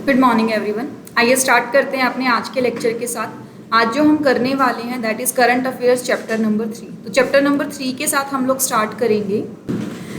Good morning everyone. आइए start करते हैं अपने आज के लेक्चर के साथ। आज जो हम करने वाले हैं that is current affairs chapter number 3। तो चैप्टर नंबर 3 के साथ हम लोग स्टार्ट करेंगे।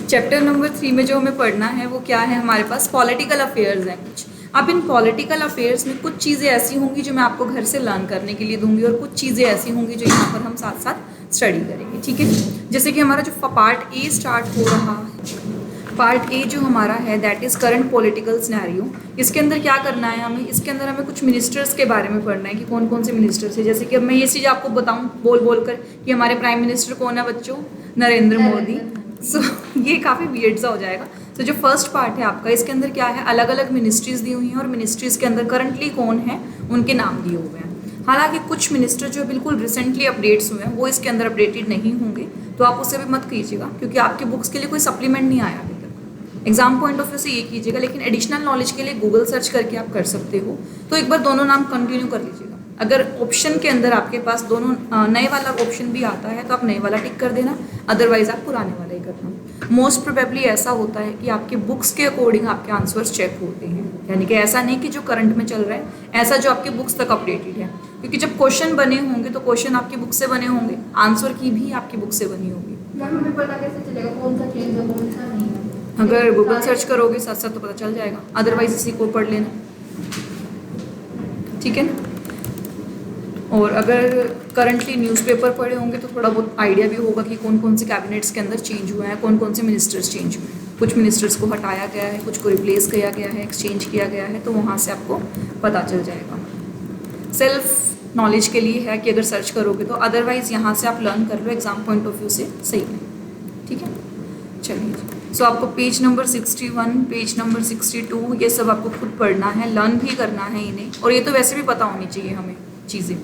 चैप्टर नंबर 3 में जो हमें पढ़ना है वो क्या है, हमारे पास पॉलिटिकल अफेयर्स हैं कुछ। अब इन पॉलिटिकल अफेयर्स में कुछ चीज़ें ऐसी होंगी जो मैं आपको घर से लर्न करने के लिए दूंगी और कुछ चीज़ें ऐसी होंगी जो यहाँ पर हम साथ साथ स्टडी करेंगे, ठीक है। जैसे कि हमारा जो पार्ट ए स्टार्ट हो रहा है, पार्ट ए जो हमारा है that is current political scenario. इसके अंदर क्या करना है हमें, इसके अंदर हमें कुछ मिनिस्टर्स के बारे में पढ़ना है कि कौन कौन से मिनिस्टर्स हैं। जैसे कि अब मैं ये चीज़ आपको बताऊं बोल बोल कर कि हमारे प्राइम मिनिस्टर कौन है बच्चों, नरेंद्र मोदी। सो ये काफ़ी वियर्ड सा हो जाएगा। तो जो फर्स्ट पार्ट है आपका, इसके अंदर क्या है, अलग अलग मिनिस्ट्रीज दी हुई हैं और मिनिस्ट्रीज के अंदर करंटली कौन है उनके नाम दिए हुए हैं। हालांकि कुछ मिनिस्टर जो बिल्कुल रिसेंटली अपडेट्स हुए हैं वो इसके अंदर अपडेटेड नहीं होंगे, तो आप उससे भी मत कीजिएगा क्योंकि आपके बुक्स के लिए कोई सप्लीमेंट नहीं आया अभी तक। एग्जाम पॉइंट ऑफ व्यू से ये कीजिएगा, लेकिन एडिशनल नॉलेज के लिए गूगल सर्च करके आप कर सकते हो। तो एक बार दोनों नाम कंटिन्यू कर लीजिएगा। अगर ऑप्शन के अंदर आपके पास दोनों नए वाला ऑप्शन भी आता है तो आप नए वाला टिक कर देना, अदरवाइज आप पुराने वाला ही करना। मोस्ट प्रोबेबली ऐसा होता है कि आपके बुक्स के अकॉर्डिंग आपके आंसर्स चेक होते हैं, यानी कि ऐसा नहीं कि जो करंट में चल रहा है, ऐसा जो आपके बुक्स तक अपडेटेड है। क्योंकि जब क्वेश्चन बने होंगे तो क्वेश्चन आपकी बुक से बने होंगे, आंसर की भी आपकी बुक से बनी होगी। हमें पता कैसे चलेगा कौन सा चेंज है कौन सा नहीं है? अगर गूगल सर्च करोगे साथ साथ तो पता चल जाएगा, अदरवाइज इसी को पढ़ लेना, ठीक है ना। और अगर करंटली न्यूज़पेपर पढ़े होंगे तो थोड़ा बहुत आइडिया भी होगा कि कौन कौन से कैबिनेट्स के अंदर चेंज हुआ है, कौन कौन से मिनिस्टर्स चेंज हुए हैं। कुछ मिनिस्टर्स को हटाया गया है, कुछ को रिप्लेस किया गया है, एक्सचेंज किया गया है, तो वहाँ से आपको पता चल जाएगा। सेल्फ नॉलेज के लिए है कि अगर सर्च करोगे तो, अदरवाइज यहाँ से आप लर्न कर लो, एग्जाम पॉइंट ऑफ व्यू से सही है, ठीक है। चलिए, सो आपको पेज नंबर 61, पेज नंबर 62 ये सब आपको खुद पढ़ना है, लर्न भी करना है इन्हें, और ये तो वैसे भी पता होनी चाहिए हमें चीज़ें,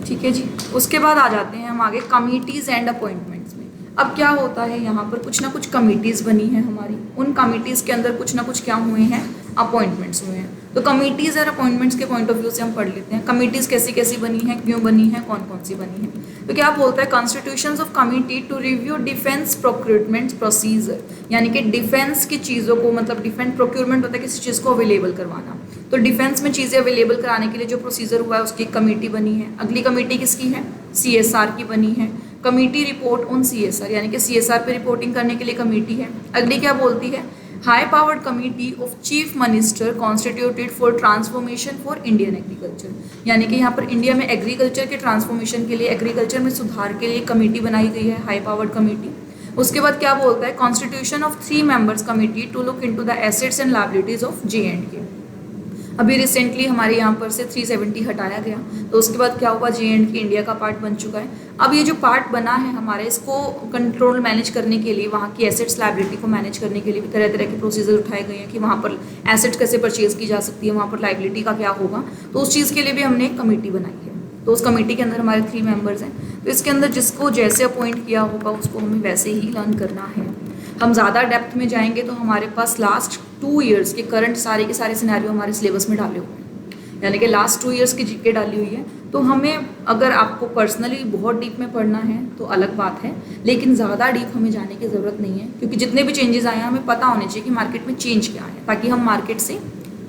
ठीक है जी। उसके बाद आ जाते हैं हम आगे कमिटीज़ एंड अपॉइंटमेंट्स में। अब क्या होता है, यहाँ पर कुछ ना कुछ कमिटीज़ बनी हैं हमारी, उन कमिटीज़ के अंदर कुछ ना कुछ क्या हुए हैं, अपॉइंटमेंट्स हुए हैं। तो कमिटीज़ और अपॉइंटमेंट्स के पॉइंट ऑफ व्यू से हम पढ़ लेते हैं कमिटीज़ कैसी कैसी बनी हैं, क्यों बनी हैं, कौन कौन सी बनी हैं। तो क्या बोलता है, constitutions of committee to review defence procurement procedure, यानी कि डिफेंस की चीज़ों को, मतलब डिफेंस प्रोक्यूरमेंट होता है किसी चीज़ को अवेलेबल करवाना, तो डिफेंस में चीज़ें अवेलेबल कराने के लिए जो प्रोसीजर हुआ है उसकी एक कमेटी बनी है। अगली कमेटी किसकी है, सीएसआर की बनी है। कमेटी रिपोर्ट ऑन सीएसआर, यानी कि सीएसआर पे रिपोर्टिंग करने के लिए कमेटी है। अगली क्या बोलती है, high powered committee of chief minister constituted for transformation for Indian agriculture, यानी कि यहाँ पर इंडिया में एग्रीकल्चर के ट्रांसफॉर्मेशन के लिए, एग्रीकल्चर में सुधार के लिए कमेटी बनाई गई है, हाई पावर्ड कमेटी। उसके बाद क्या बोलता है, constitution of 3 members committee to look into the assets and liabilities of J&K। अभी रिसेंटली हमारे यहाँ पर से 370 हटाया गया, तो उसके बाद क्या हुआ, J&K इंडिया का पार्ट बन चुका है। अब ये जो पार्ट बना है हमारे, इसको कंट्रोल मैनेज करने के लिए, वहाँ की एसेट्स लायबिलिटी को मैनेज करने के लिए भी तरह तरह के प्रोसीजर उठाए गए हैं कि वहाँ पर एसेट्स कैसे परचेज की जा सकती है, वहाँ पर लायबिलिटी का क्या होगा, तो उस चीज़ के लिए भी हमने एक कमेटी बनाई है। तो उस कमेटी के अंदर हमारे 3 मेंबर्स हैं। तो इसके अंदर जिसको जैसे अपॉइंट किया होगा उसको हमें वैसे ही लर्न करना है। हम ज़्यादा डेप्थ में जाएंगे तो हमारे पास लास्ट 2 ईयर्स के करंट सारे के सारे सिनेरियो हमारे सिलेबस में डाले हुए हैं, यानी कि लास्ट 2 ईयर्स की जीके डाली हुई है। तो हमें, अगर आपको पर्सनली बहुत डीप में पढ़ना है तो अलग बात है, लेकिन ज़्यादा डीप हमें जाने की ज़रूरत नहीं है, क्योंकि जितने भी चेंजेस आए हैं हमें पता होने चाहिए कि मार्केट में चेंज क्या है, ताकि हम मार्केट से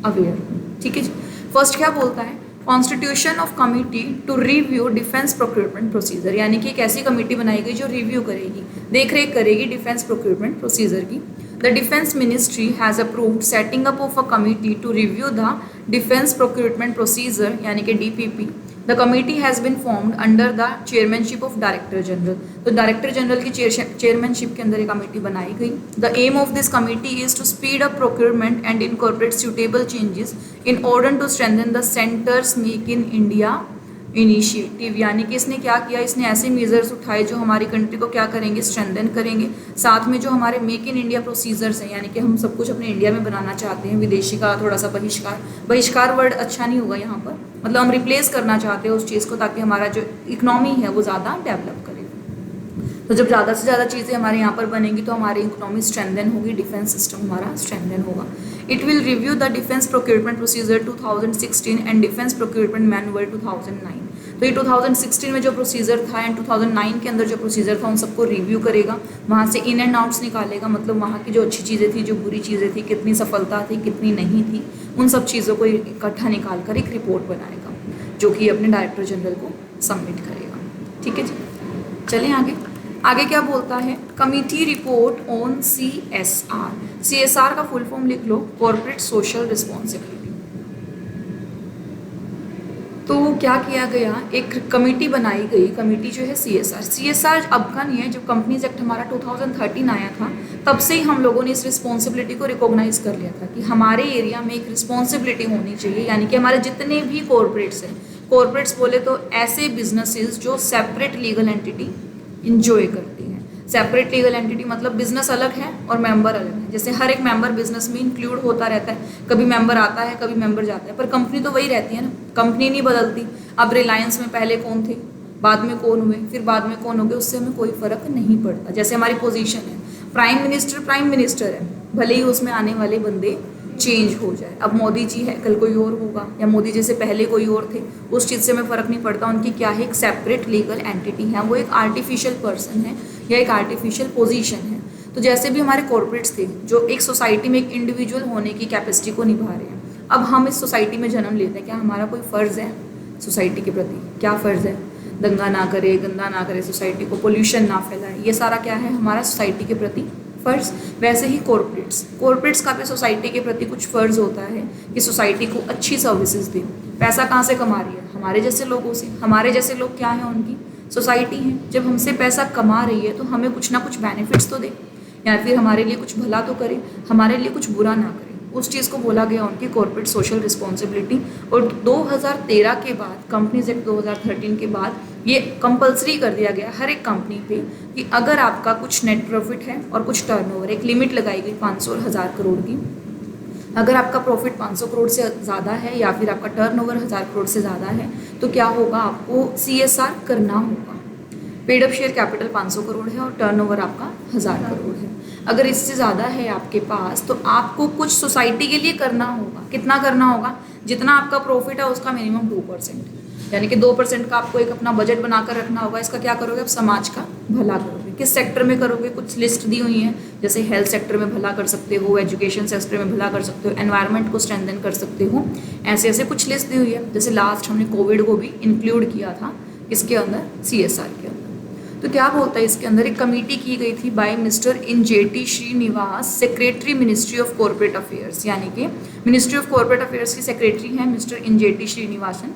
अवेयर हों, ठीक है जी। फर्स्ट क्या बोलता है, constitution of committee to review defence procurement procedure, यानी कि एक ऐसी कमेटी बनाई गई जो रिव्यू करेगी, देख रेख करेगी डिफेंस प्रोक्यूरमेंट प्रोसीजर की। The defence ministry has approved setting up of a committee to review the defence procurement procedure, यानी कि DPP। The committee has been formed under the chairmanship of director general, तो director general की chairmanship के अंदर एक committee बनाई गई। The aim of this committee is to speed up procurement and incorporate suitable changes in order to strengthen the centre's make in India initiative, यानी कि इसने क्या किया, इसने ऐसे मेजर्स उठाए जो हमारी कंट्री को क्या करेंगे, स्ट्रेंथन करेंगे। साथ में जो हमारे मेक इन इंडिया प्रोसीजर्स हैं, यानी कि हम सब कुछ अपने इंडिया में बनाना चाहते हैं, विदेशी का थोड़ा सा बहिष्कार वर्ड अच्छा नहीं होगा यहाँ पर, मतलब हम रिप्लेस करना चाहते हैं उस चीज़ को, ताकि हमारा जो इकनॉमी है वो ज़्यादा डेवलप करे। तो जब ज़्यादा से ज़्यादा चीज़ें हमारे यहाँ पर बनेंगी तो हमारी इकोनॉमी स्ट्रेंथन होगी, डिफेंस सिस्टम हमारा स्ट्रेंथन होगा। It will review the defence procurement procedure 2016 and defence procurement manual 2009। तो ये 2016 में जो प्रोसीजर था एंड 2009 के अंदर जो प्रोसीजर था उन सबको रिव्यू करेगा, वहाँ से इन एंड आउट्स निकालेगा, मतलब वहाँ की जो अच्छी चीज़ें थी, जो बुरी चीज़ें थी, कितनी सफलता थी, कितनी नहीं थी, उन सब चीज़ों को इकट्ठा निकाल कर एक रिपोर्ट बनाएगा जो कि अपने डायरेक्टर जनरल को सबमिट करेगा। ठीक है जी, चलें आगे। आगे क्या बोलता है, committee report on CSR। CSR का फुल फॉर्म लिख लो, कॉर्पोरेट सोशल रिस्पॉन्सिबिलिटी। तो क्या किया गया, एक कमेटी बनाई गई, कमेटी जो है CSR अब का नहीं है, जब कंपनीज एक्ट हमारा 2013 आया था तब से ही हम लोगों ने इस रिस्पॉन्सिबिलिटी को रिकॉग्नाइज कर लिया था कि हमारे एरिया में एक रिस्पॉन्सिबिलिटी होनी चाहिए, यानी कि हमारे जितने भी कॉर्पोरेट्स हैं, कॉर्पोरेट्स बोले तो ऐसे बिजनेसेस जो सेपरेट लीगल एंटिटी इंजॉय करती हैं। सेपरेट लीगल एंटिटी मतलब बिजनेस अलग है और मेंबर अलग है, जैसे हर एक मेंबर बिजनेस में इंक्लूड होता रहता है, कभी मेंबर आता है कभी मेंबर जाता है, पर कंपनी तो वही रहती है ना, कंपनी नहीं बदलती। अब रिलायंस में पहले कौन थे, बाद में कौन हुए, फिर बाद में कौन हो गए, उससे हमें कोई फर्क नहीं पड़ता। जैसे हमारी पोजीशन है, प्राइम मिनिस्टर है, भले ही उसमें आने वाले बंदे चेंज हो जाए, अब मोदी जी है कल कोई और होगा, या मोदी जी से पहले कोई और थे, उस चीज़ से हमें फ़र्क नहीं पड़ता। उनकी क्या है, एक सेपरेट लीगल एंटिटी है, वो एक आर्टिफिशियल पर्सन है या एक आर्टिफिशियल पोजीशन है। तो जैसे भी हमारे कॉर्पोरेट्स थे जो एक सोसाइटी में एक इंडिविजुअल होने की कैपेसिटी को निभा रहे हैं, अब हम इस सोसाइटी में जन्म लेते हैं, क्या हमारा कोई फ़र्ज़ है सोसाइटी के प्रति? क्या फ़र्ज़ है? दंगा ना करे, गंदा ना करे, सोसाइटी को पोल्यूशन ना फैलाए, ये सारा क्या है हमारा सोसाइटी के प्रति फ़र्ज़। वैसे ही कॉर्पोरेट्स का भी सोसाइटी के प्रति कुछ फ़र्ज़ होता है कि सोसाइटी को अच्छी सर्विसेज दें। पैसा कहाँ से कमा रही है? हमारे जैसे लोगों से। हमारे जैसे लोग क्या हैं, उनकी सोसाइटी है। जब हमसे पैसा कमा रही है तो हमें कुछ ना कुछ बेनिफिट्स तो दे, या फिर हमारे लिए कुछ भला तो करे, हमारे लिए कुछ बुरा ना करे। उस चीज़ को बोला गया उनकी कॉर्पोरेट सोशल रिस्पॉन्सिबिलिटी। और 2013 के बाद, कंपनीज एक्ट 2013 के बाद ये कंपलसरी कर दिया गया हर एक कंपनी पे कि अगर आपका कुछ नेट प्रॉफिट है और कुछ टर्नओवर, एक लिमिट लगाई गई 500 और 1000 करोड़ की, अगर आपका प्रॉफिट 500 करोड़ से ज़्यादा है या फिर आपका टर्नओवर 1000 करोड़ से ज़्यादा है तो क्या होगा, आपको CSR करना होगा। Paid up share capital 500 crore है और टर्नओवर आपका 1000 करोड़ है। अगर इससे ज़्यादा है आपके पास तो आपको कुछ सोसाइटी के लिए करना होगा। कितना करना होगा? जितना आपका प्रॉफिट है उसका मिनिमम 2%, यानी कि 2% का आपको एक अपना बजट बनाकर रखना होगा। इसका क्या करोगे? आप समाज का भला करोगे। किस सेक्टर में करोगे? कुछ लिस्ट दी हुई है, जैसे हेल्थ सेक्टर में भला कर सकते हो, एजुकेशन सेक्टर में भला कर सकते हो, एनवायरनमेंट को स्ट्रेंथन कर सकते हो, ऐसे ऐसे कुछ लिस्ट दी हुई है। जैसे लास्ट हमने कोविड को भी इंक्लूड किया था इसके अंदर, CSR के अंदर। तो क्या बोलता है इसके अंदर, एक कमेटी की गई थी by mister Injeti Srinivas, secretary ministry of corporate affairs, यानी कि मिनिस्ट्री ऑफ कॉर्पोरेट अफेयर्स की सेक्रेटरी हैं mister Injeti Srinivasan.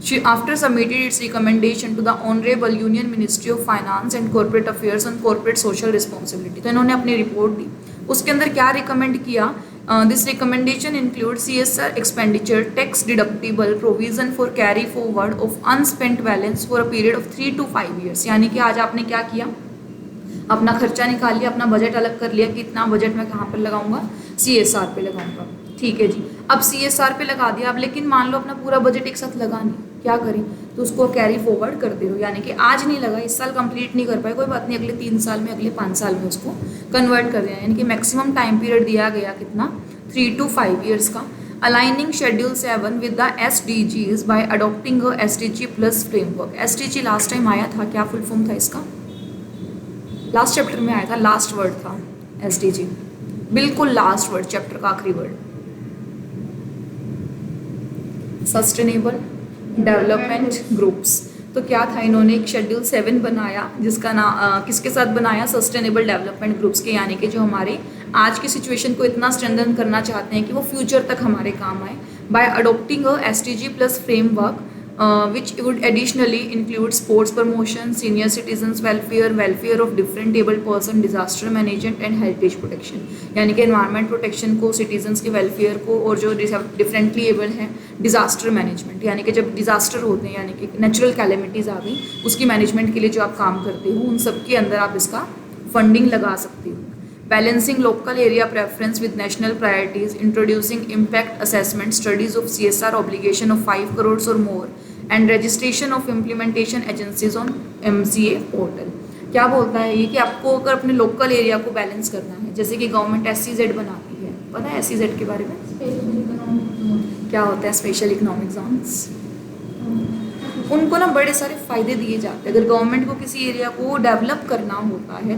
She after submitted its recommendation to the Honorable Union Ministry of Finance and Corporate Affairs on Corporate Social Responsibility। तो इन्होंने अपनी report दी, उसके अंदर क्या रिकमेंड किया? This recommendation include CSR expenditure tax deductible provision for carry forward of unspent balance for a period of 3 to 5 years। यानी कि आज आपने क्या किया, अपना खर्चा निकाल लिया, अपना बजट अलग कर लिया कि इतना बजट मैं कहाँ पर लगाऊंगा, CSR पे लगाऊंगा। ठीक है जी, अब CSR पे लगा दिया, अब लेकिन मान लो अपना पूरा बजट एक साथ लगा नहीं, क्या करें? तो उसको कैरी फॉरवर्ड करते रहो, यानी कि आज नहीं लगा, इस साल कंप्लीट नहीं कर पाए, कोई बात नहीं, अगले 3 साल में, अगले 5 साल में उसको कन्वर्ट कर दिया। यानी कि मैक्सिमम टाइम पीरियड दिया गया कितना, 3 to 5 years का। Aligning schedule 7 with the SDGs by adopting a SDG plus framework. SDG last time आया था, क्या फुल फॉर्म था इसका? लास्ट चैप्टर में आया था, लास्ट वर्ड था SDG, बिल्कुल लास्ट वर्ड, चैप्टर का आखिरी वर्ड। Sustainable development groups. तो क्या था, इन्होंने एक शेड्यूल 7 बनाया जिसका नाम किसके साथ बनाया, सस्टेनेबल डेवलपमेंट ग्रुप्स के, यानी कि जो हमारे आज की सिचुएशन को इतना स्ट्रेंथन करना चाहते हैं कि वो फ्यूचर तक हमारे काम आए, by adopting a SDG plus framework which would additionally include sports promotion, senior citizens welfare of different able person, disaster management and heritage protection। यानी कि environment protection को, citizens के welfare को, और जो differently able हैं disaster management, यानी कि जब disaster होते हैं, यानी कि natural calamities आ गई, उसकी management के लिए जो आप काम करते हो, उन सब के अंदर आप इसका funding लगा सकते हो। Balancing local area preference with national priorities, introducing impact assessment studies of CSR obligation of 5 crores or more, and registration of implementation agencies on MCA portal। क्या बोलता है ये कि आपको अगर अपने लोकल एरिया को बैलेंस करना है, जैसे कि गवर्नमेंट SEZ बनाती है, पता है SEZ के बारे में? क्या होता है स्पेशल इकोनॉमिक जोन्स? उनको ना बड़े सारे फ़ायदे दिए जाते हैं। अगर गवर्नमेंट को किसी एरिया को डेवलप करना होता है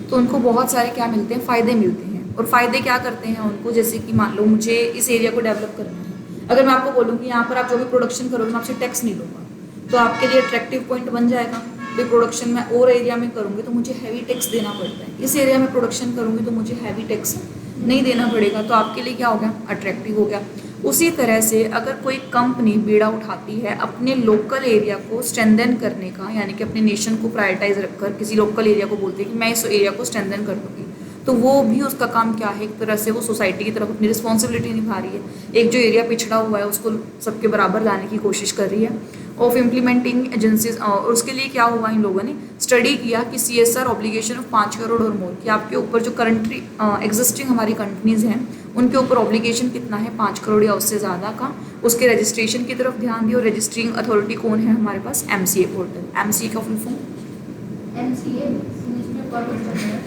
तो उनको बहुत सारे क्या मिलते हैं, फ़ायदे मिलते हैं। और फ़ायदे क्या करते हैं उनको, जैसे कि मान लो मुझे इस एरिया को डेवलप करना है, अगर मैं आपको बोलूँ कि यहाँ पर आप जो भी प्रोडक्शन करोगे मैं आपसे टैक्स नहीं लूँगा, तो आपके लिए अट्रैक्टिव पॉइंट बन जाएगा। कोई प्रोडक्शन मैं और एरिया में करूँगी तो मुझे हैवी टैक्स देना पड़ता है, इस एरिया में प्रोडक्शन करूँगी तो मुझे हैवी टैक्स नहीं देना पड़ेगा, तो आपके लिए क्या हो गया, अट्रैक्टिव हो गया। उसी तरह से अगर कोई कंपनी बीड़ा उठाती है अपने लोकल एरिया को स्ट्रेंथन करने का, यानी कि अपने नेशन को प्रायोरिटाइज रखकर किसी लोकल एरिया को बोलती है कि मैं इस एरिया को स्ट्रेंथन कर दूँगी, तो वो भी उसका काम क्या है, एक तरह से वो सोसाइटी की तरफ अपनी रिस्पॉन्सिबिलिटी निभा रही है। एक जो एरिया पिछड़ा हुआ है उसको सबके बराबर लाने की कोशिश कर रही है। ऑफ इम्प्लीमेंटिंग एजेंसीज, और उसके लिए क्या हुआ, इन लोगों ने स्टडी किया कि CSR ऑब्लिगेशन ऑफ 5 करोड़ और मोर, कि आपके ऊपर जो करंटली एग्जिस्टिंग हमारी कंपनीज हैं उनके ऊपर ऑब्लिगेशन कितना है, 5 करोड़ या उससे ज़्यादा का, उसके रजिस्ट्रेशन की तरफ ध्यान दिया। और रजिस्ट्रिंग अथॉरिटी कौन है हमारे पास, MCA पोर्टल। MCA का full form MCA municipal corporation.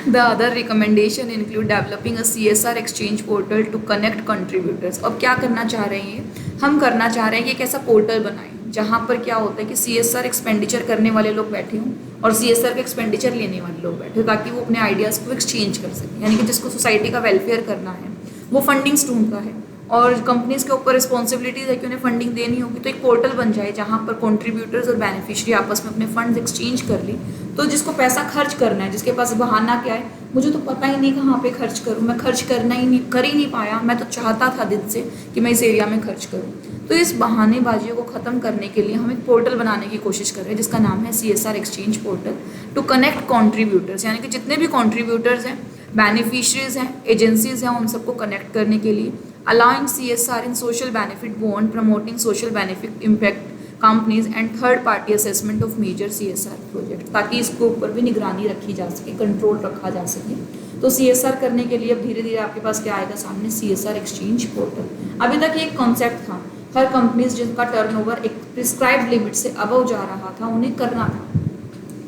The other recommendation include developing a CSR exchange portal to connect contributors। अब क्या करना चाह रहे हैं, हम करना चाह रहे हैं कि एक ऐसा पोर्टल बनाएं जहाँ पर क्या होता है कि CSR एक्सपेंडिचर करने वाले लोग बैठे हों और CSR का एक्सपेंडिचर लेने वाले लोग बैठे हो, ताकि वो अपने आइडियाज़ को एक्सचेंज कर सकें। यानी कि जिसको सोसाइटी का वेलफेयर करना है वो फंडिंग्स ढूंढता है और कंपनीज़ के ऊपर रिस्पॉन्सिबिलिटीज है कि उन्हें फंडिंग देनी होगी, तो एक पोर्टल बन जाए जहाँ पर कॉन्ट्रीब्यूटर्स और बेनिफिशियरी आपस में अपने फंड्स एक्सचेंज कर लें। तो जिसको पैसा खर्च करना है, जिसके पास बहाना क्या है, मुझे तो पता ही नहीं कहाँ पे खर्च करूँ, मैं खर्च कर ही नहीं पाया, मैं तो चाहता था दिल से कि मैं इस एरिया में खर्च करूँ। तो इस बहानेबाजियों को ख़त्म करने के लिए हम एक पोर्टल बनाने की कोशिश कर रहे हैं जिसका नाम है CSR exchange portal to connect contributors, यानी कि जितने भी कॉन्ट्रीब्यूटर्स हैं, बेनिफिशरीज हैं, एजेंसीज हैं, उन सबको कनेक्ट करने के लिए। Allowing CSR in social benefit bond, promoting social benefit impact companies and third party assessment of major CSR project, ताकि इसके ऊपर भी निगरानी रखी जा सके, कंट्रोल रखा जा सके। तो CSR करने के लिए अब धीरे धीरे आपके पास क्या आएगा सामने, CSR एक्सचेंज पोर्टल। अभी तक ये एक कॉन्सेप्ट था, हर कंपनीज जिनका टर्नओवर एक प्रिस्क्राइब्ड लिमिट से अबव जा रहा था उन्हें करना था,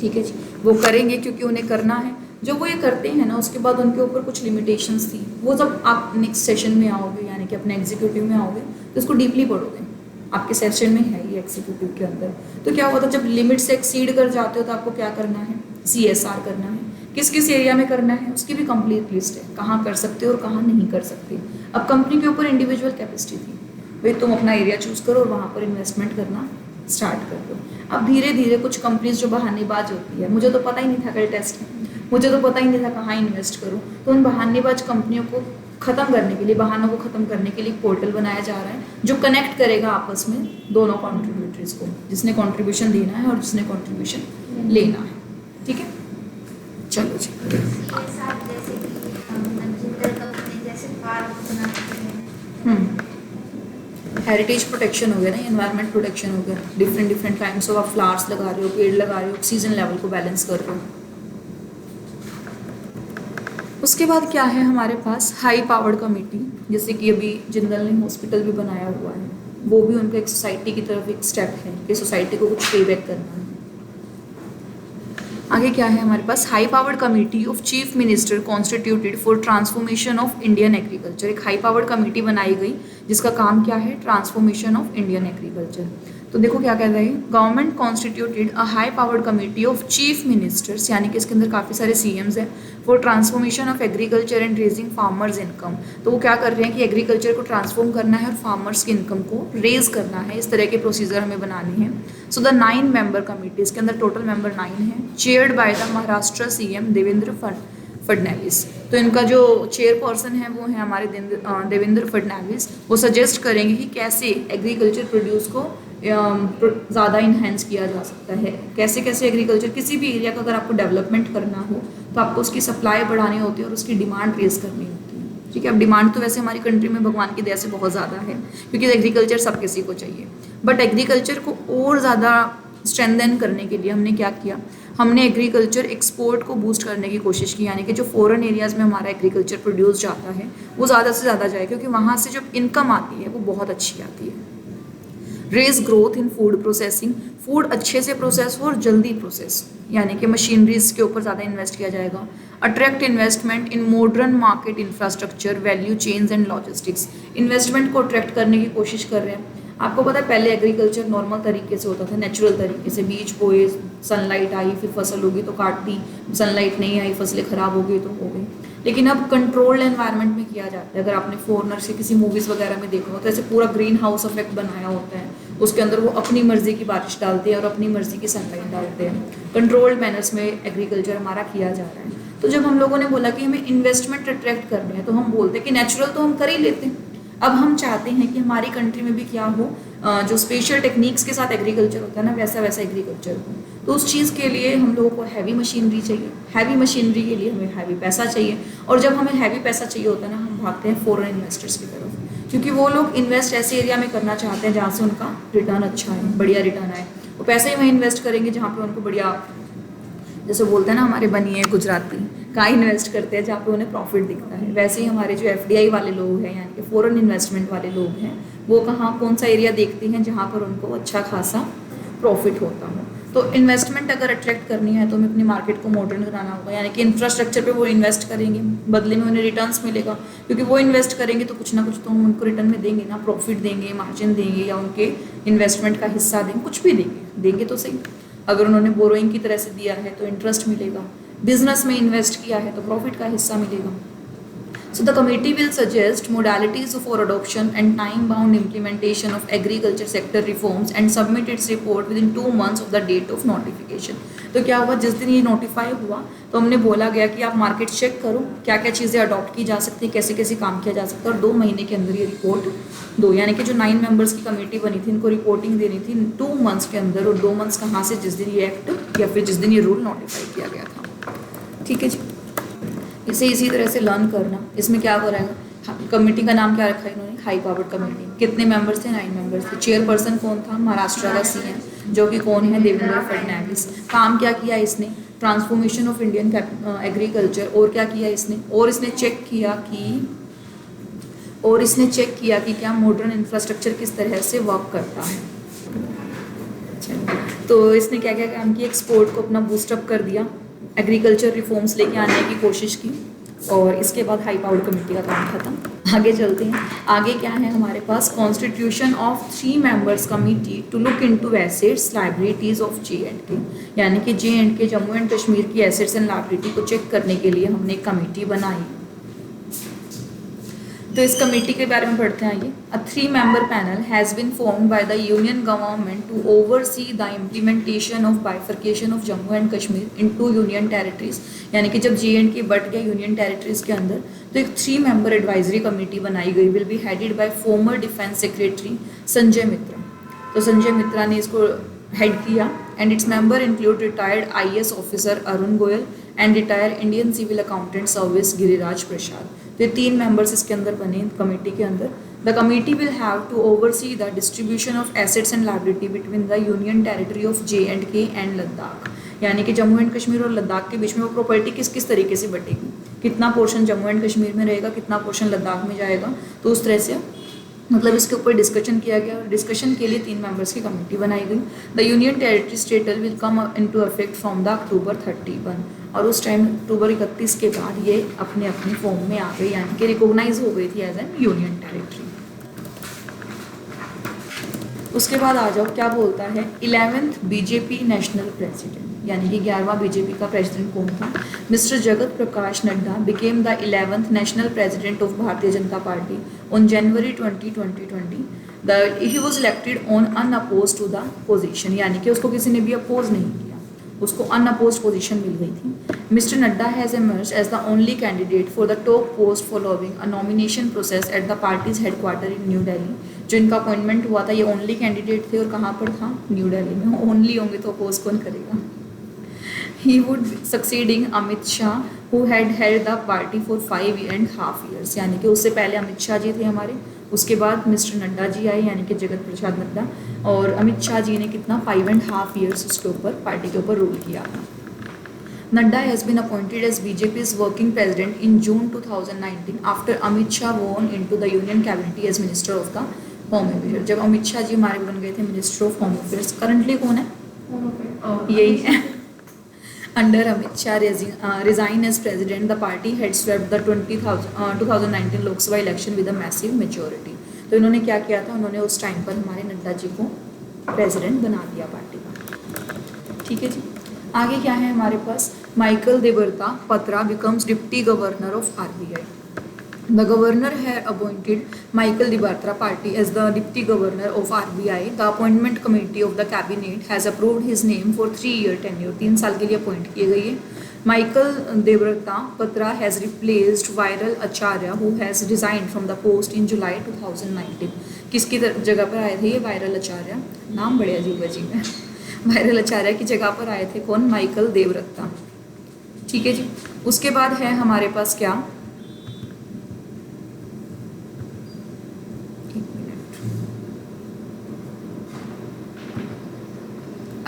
ठीक है जी, वो करेंगे क्योंकि उन्हें करना है। जो वो ये करते हैं ना, उसके बाद उनके ऊपर कुछ लिमिटेशंस थी, वो जब आप नेक्स्ट सेशन में आओगे, यानी कि अपने एग्जीक्यूटिव में आओगे, तो इसको डीपली पढ़ोगे। आपके सेशन में है ये एग्जीक्यूटिव के अंदर। तो क्या होता है, जब लिमिट से एक्सीड कर जाते हो तो आपको क्या करना है, CSR करना है। किस किस एरिया में करना है उसकी भी कंप्लीट लिस्ट है, कहाँ कर सकते हो और कहाँ नहीं कर सकते। अब कंपनी के ऊपर इंडिविजुअल कैपेसिटी थी, भाई तुम अपना एरिया चूज़ करो और वहाँ पर इन्वेस्टमेंट करना स्टार्ट कर दो। अब धीरे धीरे कुछ कंपनीज जो बहानेबाज होती है, मुझे तो पता ही नहीं था कल टेस्ट है, मुझे तो पता ही नहीं था कहाँ इन्वेस्ट करूँ, तो उन बहानेबाज कंपनियों को ख़त्म करने के लिए, बहानों को ख़त्म करने के लिए एक पोर्टल बनाया जा रहा है जो कनेक्ट करेगा आपस में दोनों कॉन्ट्रीब्यूटर्स को, जिसने कॉन्ट्रीब्यूशन देना है और जिसने कॉन्ट्रीब्यूशन लेना है। ठीक है, चलो जी। हेरिटेज प्रोटेक्शन हो गया ना, एनवायरनमेंट प्रोटेक्शन हो गया, डिफरेंट काइंड्स ऑफ आप फ्लावर्स लगा रहे हो, पेड़ लगा रहे हो, ऑक्सीजन लेवल को बैलेंस कर रहे हो। उसके बाद क्या है हमारे पास, हाई पावर्ड कमेटी, जैसे कि अभी जिंदल ने हॉस्पिटल भी बनाया हुआ है, वो भी उनका एक सोसाइटी की तरफ एक स्टेप है कि सोसाइटी को कुछ पे बैक करना है। आगे क्या है हमारे पास, high powered committee of chief minister constituted for transformation of Indian agriculture. एक हाई पावर्ड कमेटी बनाई गई जिसका काम क्या है, ट्रांसफॉर्मेशन ऑफ इंडियन एग्रीकल्चर। तो देखो क्या कह रहे हैं, government constituted a high powered committee of chief ministers, यानी कि इसके अंदर काफ़ी सारे CMs हैं, for transformation of agriculture and raising farmers income. तो वो क्या कर रहे हैं कि एग्रीकल्चर को ट्रांसफॉर्म करना है और फार्मर्स की इनकम को रेज करना है, इस तरह के प्रोसीजर हमें बनानी है। सो द 9 मेंबर कमेटी, इसके अंदर टोटल मेंबर 9 हैं, chaired by the Maharashtra CM Devendra Fadnavis. तो इनका जो चेयरपर्सन है वो है हमारे देवेंद्र फडणवीस। वो सजेस्ट करेंगे कि कैसे एग्रीकल्चर प्रोड्यूस को ज़्यादा इन्हेंस किया जा सकता है, कैसे कैसे एग्रीकल्चर, किसी भी एरिया का अगर आपको डेवलपमेंट करना हो तो आपको उसकी सप्लाई बढ़ानी होती है और उसकी डिमांड रेज करनी होती है। ठीक है, अब डिमांड तो वैसे हमारी कंट्री में भगवान की दया से बहुत ज़्यादा है क्योंकि एग्रीकल्चर सब किसी को चाहिए, बट एग्रीकल्चर को और ज़्यादा स्ट्रेंथन करने के लिए हमने क्या किया, हमने एग्रीकल्चर एक्सपोर्ट को बूस्ट करने की कोशिश की, यानी कि जो फॉरेन एरियाज़ में हमारा एग्रीकल्चर प्रोड्यूस जाता है वो ज़्यादा से ज़्यादा जाए, क्योंकि वहाँ से जो इनकम आती है वो बहुत अच्छी आती है। Raise growth in food processing, food अच्छे से प्रोसेस हो और जल्दी प्रोसेस, यानी कि मशीनरीज के ऊपर ज़्यादा इन्वेस्ट किया जाएगा। Attract investment in modern market infrastructure, value chains and logistics, investment को अट्रैक्ट करने की कोशिश कर रहे हैं। आपको पता है पहले एग्रीकल्चर नॉर्मल तरीके से होता था, नेचुरल तरीके से, बीज बोए, सनलाइट आई, फिर फसल होगी तो काट दी, सनलाइट नहीं आई, फसलें खराब हो गई तो हो गई। लेकिन अब कंट्रोल्ड एनवायरनमेंट में किया जाता है। अगर आपने फॉरनर से किसी मूवीज़ वगैरह में देखा हो तो ऐसे पूरा ग्रीन हाउस इफेक्ट बनाया होता है, उसके अंदर वो अपनी मर्जी की बारिश डालते हैं और अपनी मर्जी की सनलाइट डालते हैं। कंट्रोल्ड मैनर्स में एग्रीकल्चर हमारा किया जा रहा है। तो जब हम लोगों ने बोला कि हमें इन्वेस्टमेंट अट्रैक्ट करनी है तो हम बोलते हैं कि नेचुरल तो हम कर ही लेते हैं, अब हम चाहते हैं कि हमारी कंट्री में भी क्या हो, जो स्पेशल टेक्निक्स के साथ एग्रीकल्चर होता है ना, वैसा वैसा एग्रीकल्चर हो। तो उस चीज़ के लिए हम लोगों को हैवी मशीनरी चाहिए, हैवी मशीनरी के लिए हमें हैवी पैसा चाहिए, और जब हमें हैवी पैसा चाहिए होता है ना, हम भागते हैं फॉरेन इन्वेस्टर्स की तरफ, क्योंकि वो लोग इन्वेस्ट ऐसे एरिया में करना चाहते हैं जहाँ से उनका रिटर्न अच्छा है, बढ़िया रिटर्न आए। वो पैसे ही वहीं इन्वेस्ट करेंगे जहाँ पे उनको बढ़िया, जैसे बोलते हैं ना हमारे बनिए गुजराती, कहाँ इन्वेस्ट करते हैं जहाँ पे उन्हें प्रॉफिट दिखता है। वैसे ही हमारे जो FDI वाले लोग हैं, यानी कि फॉरेन इन्वेस्टमेंट वाले लोग हैं, वो कहाँ कौन सा एरिया देखते हैं जहाँ पर उनको अच्छा खासा प्रॉफिट होता हो। तो इन्वेस्टमेंट अगर अट्रैक्ट करनी है तो हमें अपनी मार्केट को मॉडर्न कराना होगा, यानी कि इंफ्रास्ट्रक्चर पे वो इन्वेस्ट करेंगे, बदले में उन्हें रिटर्न्स मिलेगा, क्योंकि वो इन्वेस्ट करेंगे तो कुछ ना कुछ तो हम उनको रिटर्न में देंगे ना, प्रॉफिट देंगे, मार्जिन देंगे, या उनके इन्वेस्टमेंट का हिस्सा देंगे, कुछ भी देंगे तो सही। अगर उन्होंने बोरोइंग की तरह से दिया है तो इंटरेस्ट मिलेगा, बिजनेस में इन्वेस्ट किया है तो प्रॉफिट का हिस्सा मिलेगा। So the committee will suggest modalities for adoption and time-bound implementation of agriculture sector reforms and submit its report within 2 months of the date of notification. तो क्या हुआ, जिस दिन ये नोटिफाई हुआ तो हमने बोला गया कि आप मार्केट चेक करो, क्या क्या चीज़ें अडॉप्ट की जा सकती है, कैसे कैसे काम किया जा सकता है, और 2 महीने के अंदर ये रिपोर्ट दो, यानी कि जो 9 मेंबर्स की कमेटी बनी थी, इनको रिपोर्टिंग देनी थी 2 मंथ्स के अंदर, और 2 मंथ्स कहाँ से, जिस दिन ये एक्ट या फिर जिस दिन ये रूल नोटिफाई किया गया था। ठीक है जी, इसे इसी तरह से लर्न करना। इसमें क्या हो रहा है, कमेटी का नाम क्या रखा है इन्होंने, हाई पावर्ड कमेटी। कितने मेंबर्स थे, 9 मेंबर्स थे। चेयरपर्सन कौन था, महाराष्ट्र का CM जो कि कौन है, देवेंद्र फडणवीस। काम क्या किया इसने, ट्रांसफॉर्मेशन ऑफ इंडियन एग्रीकल्चर। और क्या किया इसने, और इसने चेक किया कि क्या मॉडर्न इंफ्रास्ट्रक्चर किस तरह से वर्क करता है। तो इसने क्या क्या काम किया, एक्सपोर्ट को अपना बूस्टअप कर दिया, एग्रीकल्चर रिफॉर्म्स लेके आने की कोशिश की, और इसके बाद हाई पावर्ड कमेटी का काम खत्म। आगे चलते हैं, आगे क्या है हमारे पास, constitution of 3 members committee to look into assets liabilities of J&K, यानी कि J&K जम्मू एंड कश्मीर की एसेट्स एंड लाइबिलिटी को चेक करने के लिए हमने एक कमेटी बनाई। तो इस कमेटी के बारे में पढ़ते हैं आइए। A 3-member panel has been formed by the union government to oversee the implementation of bifurcation of Jammu and Kashmir into union territories, यानी कि जब J&K बट गया यूनियन टेरिटरीज के अंदर, तो एक 3-member एडवाइजरी कमेटी बनाई गई, will be headed by former defence secretary Sanjay Mitra. तो संजय मित्रा ने इसको हेड किया, and its member include retired IAS officer Arun Goyal and retired Indian civil accountant service Giriraj Prasad. तो ये 3 मेंबर्स इसके अंदर बने कमेटी के अंदर। The committee will have to oversee the distribution of assets and liability between the union territory of J&K and Ladakh, यानी कि Jammu and Kashmir और लद्दाख के बीच में वो प्रॉपर्टी किस किस तरीके से बटेगी, कितना पोर्शन जम्मू एंड कश्मीर में रहेगा, कितना पोर्शन लद्दाख में जाएगा। तो उस तरह से मतलब इसके ऊपर डिस्कशन किया गया, और डिस्कशन के लिए 3 मेंबर्स की कमेटी बनाई गई। The union territory status will come into effect from the October 31, और उस टाइम अक्टूबर 31 के बाद ये अपने अपने फॉर्म में आ गई, यानी कि रिकॉग्नाइज हो गई थी एज एन यूनियन टेरिटरी। उसके बाद आ जाओ, क्या बोलता है, 11th BJP नेशनल प्रेसिडेंट, यानी कि 11वां BJP का प्रेसिडेंट कौन था, mister Jagat Prakash Nadda became the 11th national president of Bharatiya Janata Party on January 2020। He was elected on unopposed to the position, यानी कि उसको किसी ने भी अपोज नहीं किया, उसको अनअपोज पोजीशन मिल गई थी। Mister Nadda has emerged as the only candidate for the top post following a nomination process at the party's headquarter in New Delhi. जो इनका अपॉइंटमेंट हुआ था, ये ओनली कैंडिडेट थे, और कहाँ पर था, न्यू दिल्ली में। ओनली होंगे तो अपोज कौन करेगा। He would succeeding Amit Shah who had held the party for 5.5 years, यानी कि उससे पहले अमित शाह जी थे हमारे, उसके बाद मिस्टर नड्डा जी आए, यानी कि जगत प्रसाद नड्डा, और अमित शाह जी ने कितना 5.5 years उसके ऊपर पार्टी के ऊपर रूल किया था। Nadda has been appointed as BJP's working president in June 2019 after Amit Shah won into the union cabinet as minister of the home affairs. जब अमित शाह जी हमारे बन गए थे minister of home affairs, currently कौन है, यही है। Under Amit Shah resign as president, the party had swept the 2019 Lok Sabha election with a massive majority। तो इन्होंने क्या किया था, उन्होंने उस टाइम पर हमारे नड्डा जी को प्रेसिडेंट बना दिया पार्टी का। ठीक है जी। आगे क्या है हमारे पास, माइकल देबरता पत्रा becomes deputy governor of RBI। The governor had appointed Michael DeBartra party as the deputy governor of RBI. The appointment committee of the cabinet has approved his name for 3-year tenure. 3 साल के लिए appoint किए गए हैं। Michael Debarta Patra has replaced Viral Acharya who has resigned from the post in July 2019. किसकी जगह पर आए थे ये वायरल आचार्य, नाम बड़े अजीब अजीब है। वायरल आचार्य की जगह पर आए थे कौन, माइकल देवरत्ता। ठीक है जी। उसके बाद है हमारे पास क्या,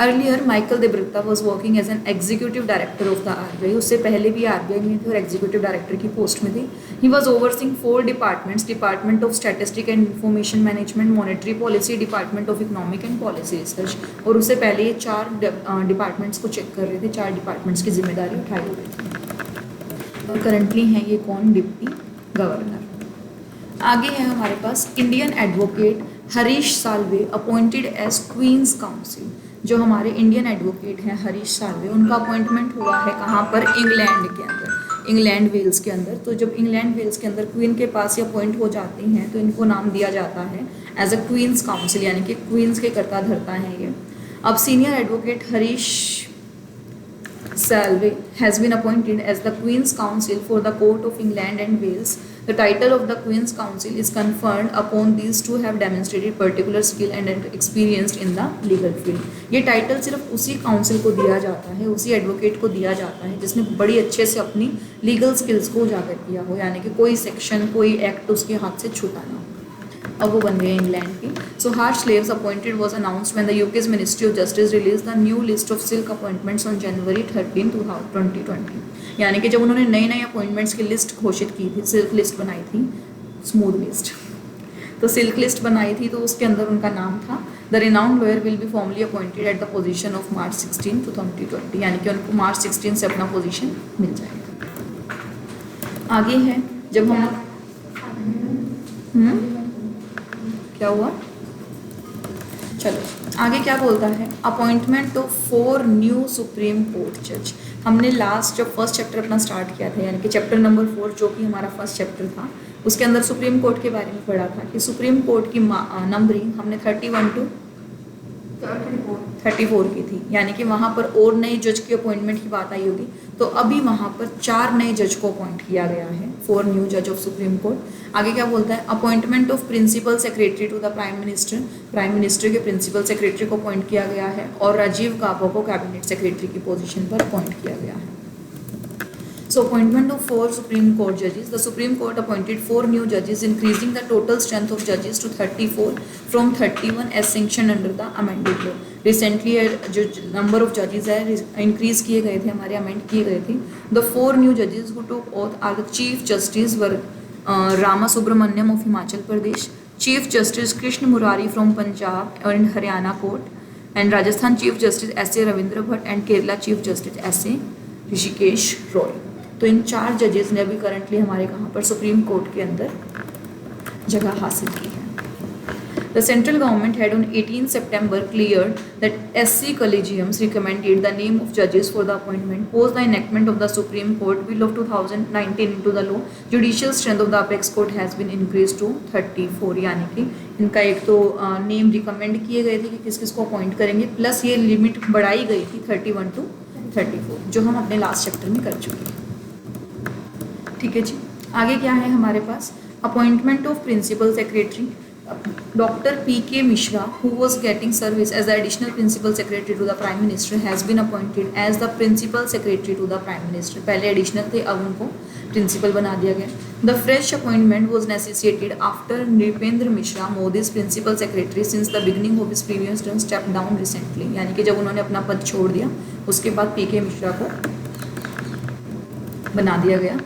earlier Michael Debabrata was working as an executive director of the RBI। उससे पहले भी RBI में थे और एग्जीक्यूटिव डायरेक्टर की पोस्ट में थे। He was overseeing 4 departments, department of statistic and information management, monetary policy, department of economic and policy research. और उससे पहले ये 4 डिपार्टमेंट्स को चेक कर रहे थे, 4 डिपार्टमेंट्स की जिम्मेदारी उठाई हुई थी। और करंटली हैं ये कौन, डिप्टी गवर्नर। आगे है हमारे पास Indian advocate Harish Salve appointed as queen's counsel. जो हमारे इंडियन एडवोकेट हैं हरीश साल्वे, उनका अपॉइंटमेंट हुआ है कहाँ पर, इंग्लैंड के अंदर, इंग्लैंड वेल्स के अंदर। तो जब इंग्लैंड वेल्स के अंदर क्वीन के पास ये अपॉइंट हो जाती हैं तो इनको नाम दिया जाता है एज अ क्वींस काउंसिल, यानी कि क्वींस के कर्ता धर्ता हैं ये। अब senior advocate Harish Salve has been appointed as the Queen's Counsel for the Court of England and Wales. The title of the Queen's Counsel is conferred upon these two have demonstrated particular skill and experience in the legal field. ये title सिर्फ उसी council को दिया जाता है, उसी advocate को दिया जाता है जिसने बड़ी अच्छे से अपनी लीगल स्किल्स को उजागर किया हो, यानी कि कोई सेक्शन, कोई एक्ट उसके हाथ से छूटा ना हो। अब वो बन गए इंग्लैंड की। So hard slaves appointed was announced when the UK's ministry of justice release the new list of silk appointments on January 13, 2020। यानी कि जब उन्होंने नई नई अपॉइंटमेंट्स की लिस्ट घोषित की थी, सिल्क लिस्ट बनाई थी, स्मूथ लिस्ट, तो सिल्क लिस्ट बनाई थी, तो उसके अंदर उनका नाम था the renowned lawyer will be formally appointed at the position of March 16, 2020। यानी कि उनको मार्च 16 से अपना पोजीशन मिल जाएगा। आगे है जब हम क्या हुआ, चलो आगे क्या बोलता है, appointment of 4 new supreme court जज। हमने लास्ट जब फर्स्ट चैप्टर अपना स्टार्ट किया था, यानी कि चैप्टर नंबर 4 जो कि हमारा फर्स्ट चैप्टर था, उसके अंदर सुप्रीम कोर्ट के बारे में पढ़ा था कि सुप्रीम कोर्ट की नंबरिंग हमने 31 to 34 की थी, यानी कि वहाँ पर और नए जज की अपॉइंटमेंट की बात आई होगी। तो अभी वहाँ पर 4 नए जज को अपॉइंट किया गया है, 4 न्यू जज ऑफ सुप्रीम कोर्ट। आगे क्या बोलता है, appointment of principal secretary to the prime minister. Prime minister के प्रिंसिपल सेक्रेटरी को अपॉइंट किया गया है और राजीव गाबा को कैबिनेट सेक्रेटरी की पोजीशन पर अपॉइंट किया गया है। So appointment of 4 Supreme Court judges. The Supreme Court appointed 4 new judges, increasing the total strength of judges to 34 from 31 as sanctioned under the amended law. Recently जो number of judges है increase किए गए थे, हमारे amend किए गए थे। The 4 new judges who took oath are the Chief Justice were Rama Subramaniam of Himachal Pradesh, Chief Justice Krishna Murari from Punjab and Haryana Court, and Rajasthan Chief Justice S.A. Ravindra Bhatt and Kerala Chief Justice S.A. Rishikesh Roy. तो इन 4 जजेस ने अभी currently हमारे कहाँ पर supreme court के अंदर जगह हासिल की है। The central government had on 18 September cleared that SC collegiums recommended the name of judges for the appointment. Post the enactment of the Supreme Court Bill of 2019 into the law, judicial strength of the apex court has been increased to 34। यानी कि इनका एक तो name recommend किए गए थे कि किस किस को अपॉइंट करेंगे, प्लस ये लिमिट बढ़ाई गई थी 31 to 34, जो हम अपने लास्ट चैप्टर में कर चुके हैं। ठीक है जी। आगे क्या है हमारे पास, appointment of principal secretary. Doctor P.K. Mishra who was getting service as the additional principal secretary to the prime minister has been appointed as the principal secretary to the prime minister। पहले एडिशनल थे, अब उनको principal बना दिया गया। The fresh appointment was necessitated after Nripendra Mishra, मोदी's principal secretary since the beginning of his previous term, stepped down recently। यानी कि जब उन्होंने अपना पद छोड़ दिया उसके बाद P.K. मिश्रा को बना दिया गया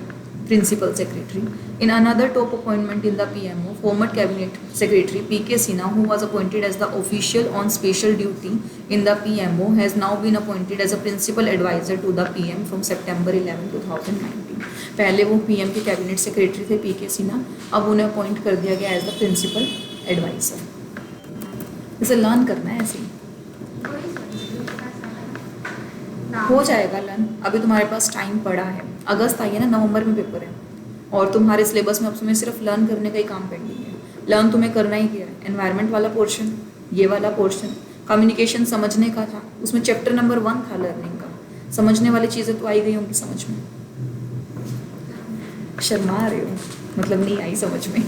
Principal Secretary. In another top appointment in the PMO, former Cabinet Secretary P.K. Sinha, who was appointed as the official on special duty in the PMO, has now been appointed as a Principal Advisor to the PM from September 11, 2019. पहले वो PM के cabinet secretary थे P के सिन्हा, अब उन्हें appoint कर दिया गया एज द प्रिंसिपल एडवाइज़र. इसे लर्न करना है ऐसे ही. हो जाएगा लर्न. अभी तुम्हारे पास टाइम पड़ा है. अगस्त आई है ना, नवंबर में पेपर है और तुम्हारे सिलेबस में अब तुम्हें सिर्फ लर्न करने का ही काम पेंडिंग है. लर्न तुम्हें करना ही क्या है? एनवायरनमेंट वाला पोर्शन, ये वाला पोर्शन, कम्युनिकेशन समझने का था, उसमें चैप्टर नंबर 1 था लर्निंग का. समझने वाली चीज़ें तो आई गई होंगी समझ में. शर्मा रहे हो, मतलब नहीं आई समझ में.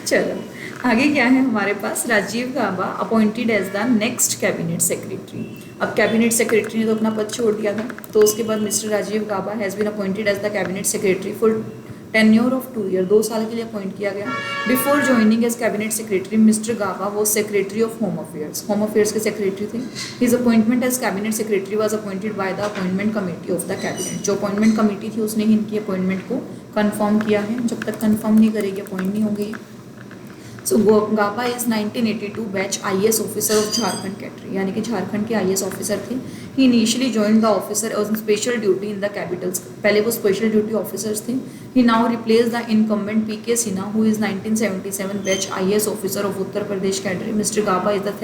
चलो आगे क्या है हमारे पास. Rajiv Gauba appointed as the next cabinet secretary. अब कैबिनेट सेक्रेटरी ने तो अपना पद छोड़ दिया था, तो उसके बाद mister Rajiv Gauba has been appointed as the cabinet secretary for tenure of 2 year. 2 साल के लिए अपॉइंट किया गया. Before joining as cabinet secretary mister Gauba was secretary of home affairs. Home affairs के सेक्रेटरी थे. His appointment as cabinet secretary was appointed by the appointment committee of the cabinet. जो appointment committee थी उसने ही इनकी appointment को confirm किया है. जब तक कन्फर्म नहीं करेगी अपॉइंट नहीं होंगे. So Gauba is 1982 batch IAS officer of Jharkhand cadre, यानी कि झारखंड के IAS ऑफिसर थे. He initially join the officer on special duty in the capitals. पहले वो स्पेशल ड्यूटी ऑफिसर्स थे. He now replace the incumbent P K Sinha who is 1977 batch IAS officer of Uttar Pradesh cadre. Mister Gauba is the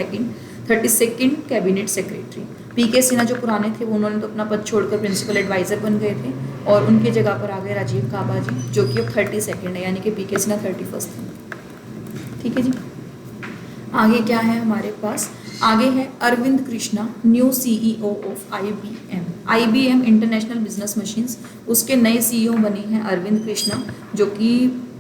32nd cabinet secretary. P K Sinha जो पुराने थे वो उन्होंने तो अपना पद छोड़कर प्रिंसिपल एडवाइजर बन गए थे और उनकी जगह पर आ गए राजीव गाबा जी, जो कि अब 32nd है, यानी कि पीके सिन्हा 31st थे. ठीक है जी. आगे क्या है हमारे पास. आगे है Arvind Krishna, new CEO of IBM international business machines. उसके नए CEO बने हैं अरविंद कृष्णा, जो कि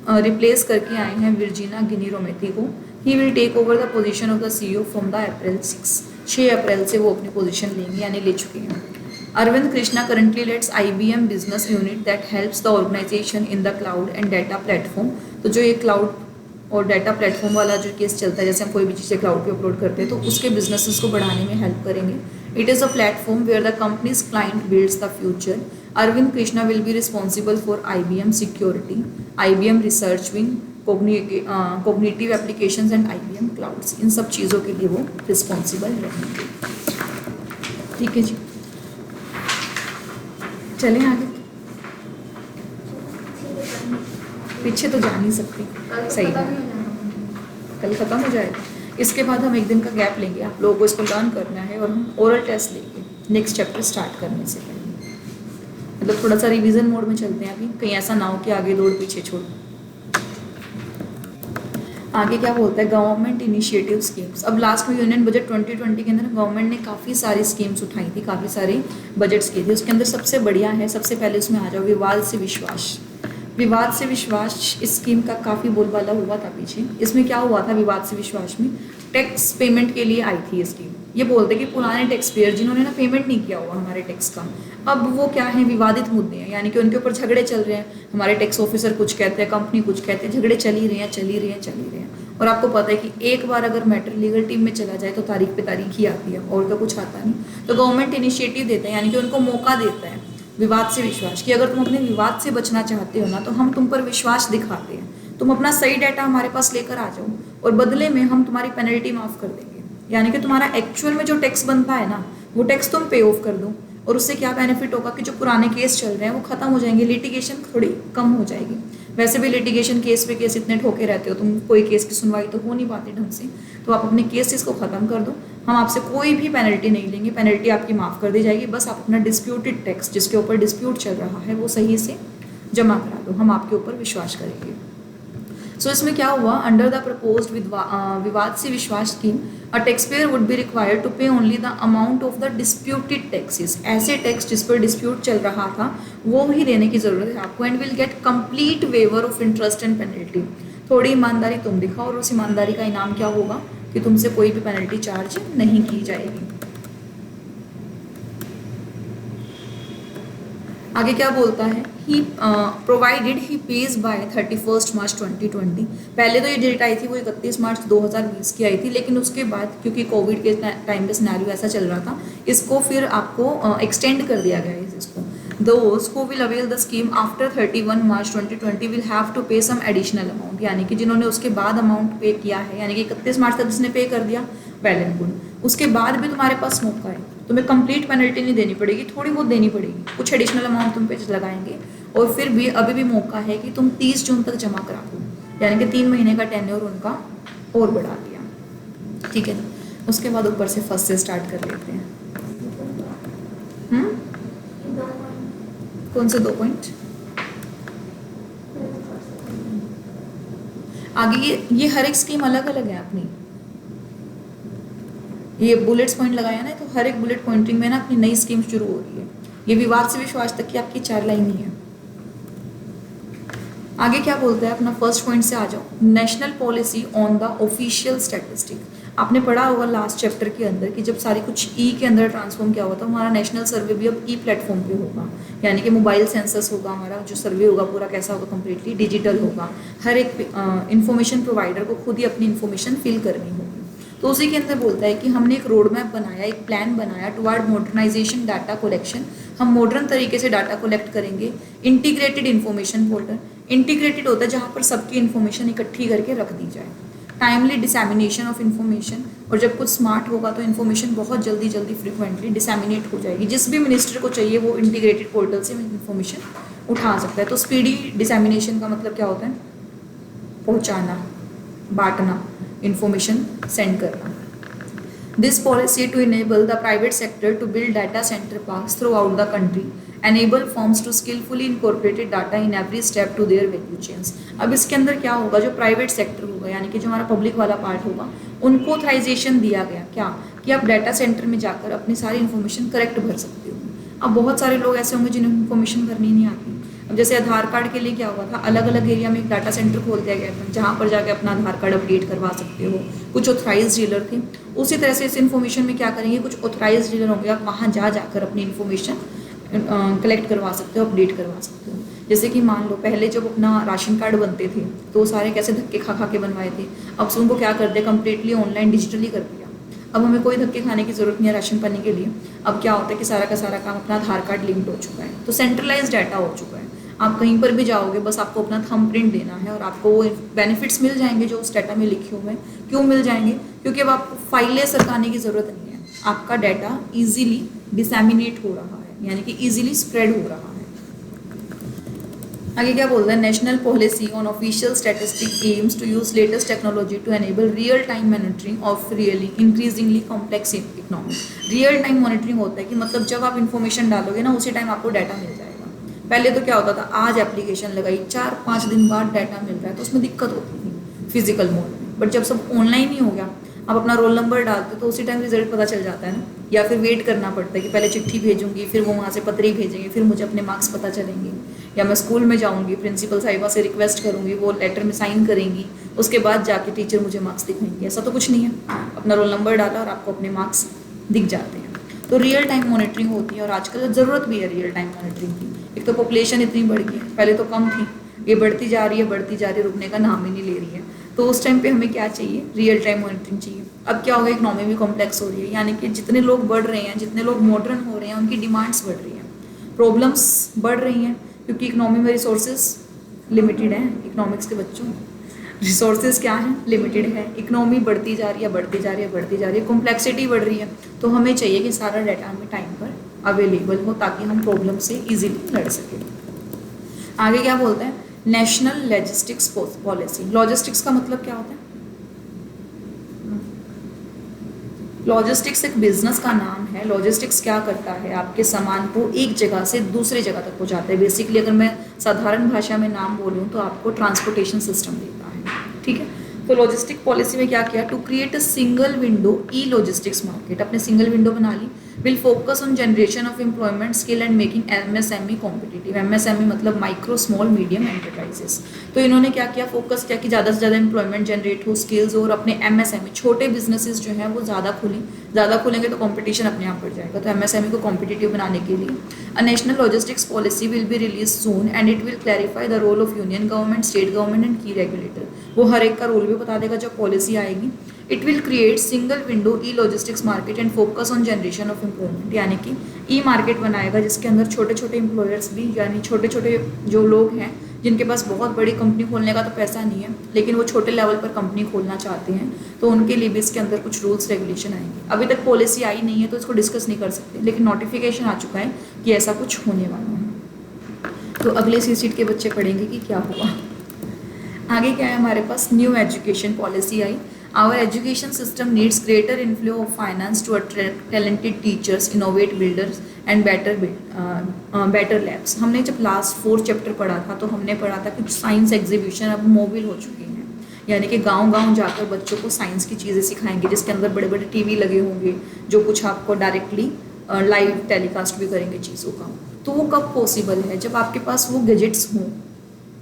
रिप्लेस करके आए हैं विर्जिना गिनी-रोमेथी को. He will take over the position of the CEO from the April 6 अप्रैल से वो अपनी पोजीशन लेंगे, यानी ले चुके हैं. Arvind Krishna currently leads IBM business unit that helps the organisation in the cloud and data platform. तो जो ये क्लाउड और डाटा प्लेटफॉर्म वाला जो केस चलता है, जैसे हम कोई भी चीज़ें क्लाउड पे अपलोड करते हैं, तो उसके बिजनेसेस को बढ़ाने में हेल्प करेंगे. It is a platform where the companies client builds the future. Arvind Krishna will be responsible for IBM security, IBM research wing, cognitive applications and IBM clouds. इन सब चीज़ों के लिए वो रिस्पॉन्सिबल रहेंगे. ठीक है जी. चलें आगे. पीछे तो जा नहीं सकती. सही है, कल ख़त्म हो जाएगा. इसके बाद हम 1 दिन का गैप लेंगे. आप लोगों को इसको लर्न करना है और हम ओरल टेस्ट लेंगे नेक्स्ट चैप्टर स्टार्ट करने से पहले. मतलब थोड़ा सा रिवीजन मोड में चलते हैं अभी, कहीं ऐसा ना हो कि आगे दौड़ पीछे छोड़. आगे क्या बोलता है, गवर्नमेंट इनिशिएटिव स्कीम्स. अब लास्ट में यूनियन बजट 2020 के अंदर गवर्नमेंट ने काफ़ी सारी स्कीम्स उठाई थी, काफ़ी सारे बजट्स किए थे. उसके अंदर सबसे बढ़िया है, सबसे पहले उसमें आ जाओ विवाद से विश्वास. विवाद से विश्वास इस स्कीम का काफ़ी बोलबाला हुआ था पीछे. इसमें क्या हुआ था विवाद से विश्वास में, टैक्स पेमेंट के लिए आई थी ये स्कीम. ये बोलते कि पुराने टैक्स पेयर जिन्होंने ना पेमेंट नहीं किया हुआ हमारे टैक्स का, अब वो क्या है विवादित मुद्दे हैं, यानी कि उनके ऊपर झगड़े चल रहे हैं. हमारे टैक्स ऑफिसर कुछ कहते हैं, कंपनी कुछ कहते हैं, झगड़े चल ही रहे हैं. और आपको पता है कि एक बार अगर मैटर लीगल टीम में चला जाए तो तारीख पे तारीख ही आती है और तो कुछ आता नहीं. तो गवर्नमेंट इनिशिएटिव देता है, यानी कि उनको मौका देता है विवाद से विश्वास कि अगर तुम अपने विवाद से बचना चाहते हो ना, तो हम तुम पर विश्वास दिखाते हैं, तुम अपना सही डाटा हमारे पास लेकर आ जाओ और बदले में हम तुम्हारी पेनल्टी माफ़ कर देंगे. यानी कि तुम्हारा एक्चुअल में जो टैक्स बनता है ना, वो टैक्स तुम पे ऑफ कर दो. और उससे क्या बेनिफिट होगा कि जो पुराने केस चल रहे हैं वो ख़त्म हो जाएंगे, लिटिगेशन थोड़ी कम हो जाएगी. वैसे भी लिटिगेशन केस पे केस इतने ठोके रहते हो तुम, कोई केस की सुनवाई तो हो नहीं पाती ढंग से. तो आप अपने केसेस को ख़त्म कर दो, हम आपसे कोई भी पेनल्टी नहीं लेंगे, पेनल्टी आपकी माफ़ कर दी जाएगी. बस आप अपना डिस्प्यूटेड टैक्स, जिसके ऊपर डिस्प्यूट चल रहा है, वो सही से जमा करा दो, हम आपके ऊपर विश्वास करेंगे. सो इसमें क्या हुआ, under the proposed Vivad se Vishwas scheme a tax payer would be required to pay only the amount of the disputed taxes. ऐसे टैक्स जिस पर डिस्प्यूट चल रहा था वो ही देने की ज़रूरत है आपको. And will get complete waiver of interest and penalty. थोड़ी ईमानदारी तुम दिखाओ और उस ईमानदारी का इनाम क्या होगा कि तुमसे कोई भी पेनल्टी चार्ज नहीं की जाएगी. आगे क्या बोलता है, ही प्रोवाइडेड ही पेज बाय 31 मार्च 2020. पहले तो ये डेट आई थी वो 31 मार्च 2020 की आई थी, लेकिन उसके बाद क्योंकि कोविड के टाइम पे सिनेरियो ऐसा चल रहा था, इसको फिर आपको एक्सटेंड कर दिया गया है इसको. Those who will avail the scheme after 31 March 2020 will have to pay some additional amount, यानी कि जिन्होंने उसके बाद अमाउंट पे किया है, यानी कि 31 मार्च तक जिसने पे कर दिया वेल एंड गुड, उसके बाद भी तुम्हारे पास मौका है, तुम्हें कंप्लीट पेनल्टी नहीं देनी पड़ेगी, थोड़ी बहुत देनी पड़ेगी, कुछ एडिशनल अमाउंट तुम पे लगाएंगे और फिर भी अभी भी मौका है कि तुम 30 जून तक जमा करा दो, यानी कि 3 महीने का टेन्योर उनका और बढ़ा दिया। ठीक है, उसके बाद ऊपर से फर्स्ट से स्टार्ट कर लेते हैं। कौन से 2 पॉइंट? आगे ये हर एक स्कीम अलग अलग है अपनी, ये बुलेट्स पॉइंट लगाया ना, तो हर एक बुलेट पॉइंटिंग में ना अपनी नई स्कीम शुरू हो रही है। ये विवाद से विश्वास तक की आपकी 4 लाइन ही है। आगे क्या बोलता है अपना फर्स्ट पॉइंट से आ जाओ, national policy on the official statistic. आपने पढ़ा होगा लास्ट चैप्टर के अंदर कि जब सारी कुछ ई के अंदर ट्रांसफॉर्म किया हुआ था, हमारा नेशनल सर्वे भी अब ई प्लेटफॉर्म पे होगा, यानी कि मोबाइल सेंसस होगा, हमारा जो सर्वे होगा पूरा कैसा होगा, कम्प्लीटली डिजिटल होगा, हर एक इंफॉर्मेशन प्रोवाइडर को खुद ही अपनी इंफॉर्मेशन फिल करनी होगी। तो उसी के अंदर बोलता है कि हमने एक रोड मैप बनाया, एक प्लान बनाया टुवर्ड मॉडर्नाइजेशन डाटा कलेक्शन। हम मॉडर्न तरीके से डाटा कलेक्ट करेंगे। इंटीग्रेटेड इन्फॉर्मेशन फोल्डर, इंटीग्रेटेड होता है जहाँ पर सबकी इन्फॉर्मेशन इकट्ठी करके रख दी जाए। टाइमली डिसैमिनेशन ऑफ इन्फॉर्मेशन, और जब कुछ स्मार्ट होगा तो इन्फॉर्मेशन बहुत जल्दी फ्रिक्वेंटली डिसैमिनेट हो जाएगी, जिस भी मिनिस्टर को चाहिए वो इंटीग्रेटेड पोर्टल से इन्फॉर्मेशन उठा सकता है। तो स्पीडी डिसैमिनेशन का मतलब क्या होता है? पहुँचाना, बांटना, इन्फॉर्मेशन सेंड करना। This policy to enable the private sector to build data center parks throughout the country, enable firms to skillfully incorporate data in every step to their value chains। अब इसके अंदर क्या होगा, जो प्राइवेट सेक्टर होगा यानी कि जो हमारा पब्लिक वाला पार्ट होगा, उनको ऑथराइजेशन दिया गया क्या कि आप डाटा सेंटर में जाकर अपनी सारी इन्फॉर्मेशन करेक्ट भर सकते हो। अब बहुत सारे लोग ऐसे होंगे जिन्हें इन्फॉर्मेशन भरनी नहीं आती। अब जैसे आधार कार्ड के लिए क्या हुआ था, अलग अलग एरिया में एक डाटा सेंटर खोल दिया गया था जहाँ पर जाके अपना आधार कार्ड अपडेट करवा सकते हो, कुछ ऑथराइज डीलर थे। उसी तरह से इस इन्फॉर्मेशन में क्या करेंगे, कुछ ऑथराइज डीलर होंगे, आप वहाँ जाकर अपनी इन्फॉर्मेशन कलेक्ट करवा सकते हो, अपडेट करवा सकते हो। जैसे कि मान लो पहले जब अपना राशन कार्ड बनते थे तो सारे कैसे धक्के खा खा के बनवाए थे, अब से उनको क्या कर दिया, कम्प्लीटली ऑनलाइन डिजिटली कर दिया। अब हमें कोई धक्के खाने की ज़रूरत नहीं है राशन पाने के लिए। अब क्या होता है कि सारा का सारा काम अपना आधार कार्ड लिंक्ड हो चुका है, तो सेंट्रलाइज डाटा हो चुका है। आप कहीं पर भी जाओगे बस आपको अपना थंब प्रिंट देना है और आपको वो बेनिफिट्स मिल जाएंगे जो उस डाटा में लिखे हुए हैं। क्यों मिल जाएंगे? क्योंकि अब आपको फाइलें सरकाने की ज़रूरत नहीं है, आपका डाटा ईजिली डिसैमिनेट हो रहा है, यानी कि ईजिली स्प्रेड हो रहा है। आगे क्या बोल रहा है, national policy on official statistic aims to use latest technology to enable real time monitoring of really increasingly complex economy. Real time monitoring होता है कि मतलब जब आप इन्फॉर्मेशन डालोगे ना उसी टाइम आपको डाटा मिल जाएगा। पहले तो क्या होता था, आज एप्लीकेशन लगाई 4-5 दिन बाद डाटा मिल रहा है, तो उसमें दिक्कत होती थी फिजिकल मोड में। बट जब सब ऑनलाइन ही हो गया, आप अपना रोल नंबर डालते तो उसी टाइम रिजल्ट पता चल जाता है ना, या फिर वेट करना पड़ता है कि पहले चिट्ठी भेजूंगी, फिर वो वहाँ से पत्री भेजेंगे, फिर मुझे अपने मार्क्स पता चलेंगे, या मैं स्कूल में जाऊँगी, प्रिंसिपल साहिबा से रिक्वेस्ट करूँगी, वो लेटर में साइन करेंगी, उसके बाद जाके टीचर मुझे मार्क्स दिखाएंगे। ऐसा तो कुछ नहीं है, अपना रोल नंबर डाला और आपको अपने मार्क्स दिख जाते हैं। तो रियल टाइम मॉनिटरिंग होती है और आजकल ज़रूरत भी है रियल टाइम मॉनिटरिंग की। एक तो पॉपुलेशन इतनी बढ़ गई है, पहले तो कम थी, ये बढ़ती जा रही है, रुकने का नाम ही नहीं ले रही है। तो उस टाइम पे हमें क्या चाहिए, रियल टाइम मॉनिटरिंग चाहिए। अब क्या होगा, इकोनॉमी भी कॉम्प्लेक्स हो रही है, यानी कि जितने लोग बढ़ रहे हैं, जितने लोग मॉडर्न हो रहे हैं, उनकी डिमांड्स बढ़ रही हैं, प्रॉब्लम्स बढ़ रही हैं, क्योंकि इकोनॉमी में रिसोर्सेज लिमिटेड हैं। इकोनॉमिक्स के बच्चों, रिसोर्सेज क्या हैं, लिमिटेड है। इकोनॉमी बढ़ती जा रही है, कॉम्प्लेक्सिटी बढ़ रही है, तो हमें चाहिए कि सारा डाटा हमें टाइम पर अवेलेबल हो ताकि हम प्रॉब्लम से इजीली लड़ सकें। आगे क्या बोलते हैं, नेशनल लॉजिस्टिक्स पॉलिसी। लॉजिस्टिक्स का मतलब क्या होता है? लॉजिस्टिक्स एक बिजनेस का नाम है। लॉजिस्टिक्स क्या करता है, आपके सामान को एक जगह से दूसरी जगह तक पहुंचाता है। बेसिकली अगर मैं साधारण भाषा में नाम बोलूँ तो आपको ट्रांसपोर्टेशन सिस्टम देता है, ठीक है। तो लॉजिस्टिक पॉलिसी में क्या किया, to create a single window e logistics market, अपने सिंगल विंडो बना ली। Will focus on generation of employment skill and making MSME competitive. MSME मतलब माइक्रो स्मॉल मीडियम एंटरप्राइजेस। तो इन्होंने क्या किया, फोकस किया कि ज़्यादा से ज़्यादा एम्प्लॉयमेंट जनरेट हो, स्किल्स, और अपने MSME छोटे बिजनेसेस जो हैं वो ज़्यादा खुलेंगे तो कंपटीशन अपने आप बढ़ जाएगा। तो MSME को कॉम्पिटिटिव बनाने के लिए a national logistics policy will be release soon and it will clarify the role of union government, state government and key regulator. वो हर एक का रोल भी बता देगा जब पॉलिसी आएगी। It will create single window e logistics market and focus on generation of employment, यानी कि ई मार्केट बनाएगा जिसके अंदर छोटे छोटे एम्प्लॉयर्स भी, यानी छोटे छोटे जो लोग हैं जिनके पास बहुत बड़ी कंपनी खोलने का तो पैसा नहीं है लेकिन वो छोटे लेवल पर कंपनी खोलना चाहते हैं, तो उनके लिए भी इसके अंदर कुछ रूल्स रेगुलेशन आएंगे। अभी तक पॉलिसी आई नहीं है तो इसको डिस्कस नहीं कर सकते, लेकिन नोटिफिकेशन आ चुका है कि ऐसा कुछ होने वाला है। तो अगले सीट के बच्चे पढ़ेंगे कि क्या हुआ। आगे क्या है हमारे पास, न्यू एजुकेशन पॉलिसी आई। Our education system needs greater inflow of finance to attract talented teachers, innovate builders and better labs. हमने जब लास्ट 4 चैप्टर पढ़ा था तो हमने पढ़ा था कि साइंस एग्जीबिशन अब मोबाइल हो चुकी हैं, यानी कि गांव-गांव जाकर बच्चों को साइंस की चीज़ें सिखाएंगे, जिसके अंदर बड़े बड़े टीवी लगे होंगे जो कुछ आपको डायरेक्टली लाइव टेलीकास्ट भी करेंगे चीज़ों का। तो वो कब पॉसिबल है, जब आपके पास वो गैजेट्स हों।